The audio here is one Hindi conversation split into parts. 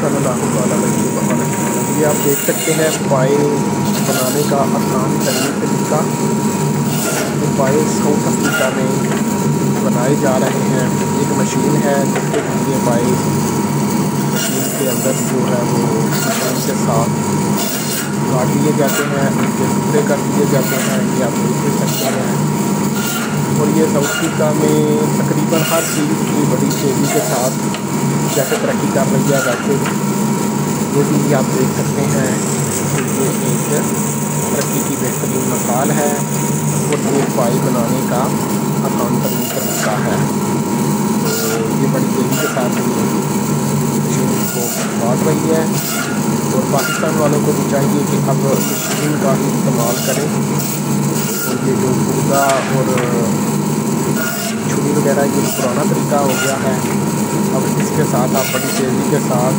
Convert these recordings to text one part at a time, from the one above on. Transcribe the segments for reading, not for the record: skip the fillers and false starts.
सल्लल्लाहु अलैहि वसल्लम। ये आप देख सकते हैं पाए बनाने का आसान तरीका। ये पाए साउथ अफ्रीका में बनाए जा रहे हैं। एक मशीन है जिसके लिए पाए मशीन के अंदर जो है वो मशीन के साथ काट लिए जाते हैं, उनके टुकड़े कर दिए जाते हैं। ये आप देख सकते हैं। और ये साउथ अफ्रीका में तकरीबन हर चीज़ की बड़ी तेज़ी के साथ जैसे तरक्की कर रही है वैसे ये भी आप देख सकते हैं कि ये एक तरक्की की बेहतरीन मिसाल है और ये पाई बनाने का आसान तरीन तरीका है। तो ये बड़ी तेज़ी के साथ मशीन को काट रही है और पाकिस्तान वालों को भी चाहिए कि अब मशीन का ही इस्तेमाल करें। और ये जो गुर्दा और छुरी वगैरह ये पुराना तरीका हो गया है। अब इसके साथ आप बड़ी तेज़ी के साथ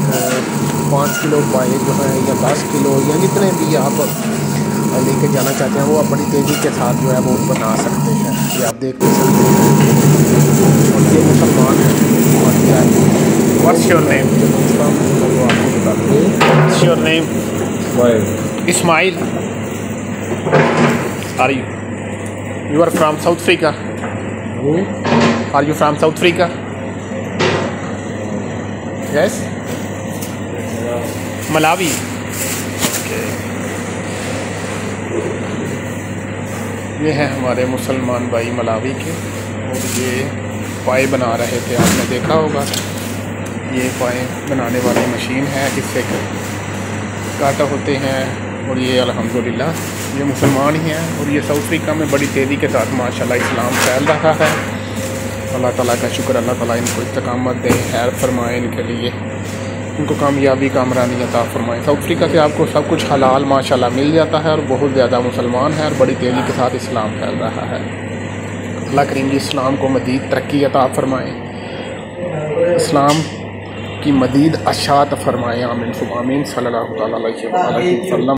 5 किलो पाए जो है या 10 किलो या जितने भी आप लेके जाना चाहते हैं वो आप बड़ी तेज़ी के साथ जो है वो बना सकते हैं। ये आप देख सकते हैं। और ये मुसलमान है। What's your name? What's your name? Ismail. Are you are from South Africa? Are you from South Africa? Yes. Malawi. Okay. ये हैं हमारे मुसलमान भाई मलावी के और ये पाए बना रहे थे, आपने देखा होगा। ये पाए बनाने वाली मशीन है, इससे काटा होते हैं। और ये अल्हम्दुलिल्लाह ये मुसलमान ही हैं और ये साउथ अफ्रीका में बड़ी तेज़ी के साथ माशाल्लाह इस्लाम फैल रहा है। अल्लाह ताला का शुक्र, अल्लाह ताला इनको इस्तकामत दे, खैर फरमाए इनके लिए, इनको कामयाबी कामरानी अता फरमाए। साउथ अफ्रीका से आपको सब कुछ हलाल माशाल्लाह मिल जाता है और बहुत ज़्यादा मुसलमान है और बड़ी तेज़ी के साथ इस्लाम फैल रहा है। अल्लाह करीम जी इस्लाम को मज़ीद तरक्की अता फरमाए, इस्लाम की मज़ीद अशात फरमाए। आमीन सुब आमीन। सल्लल्लाहु अलैहि वसल्लम।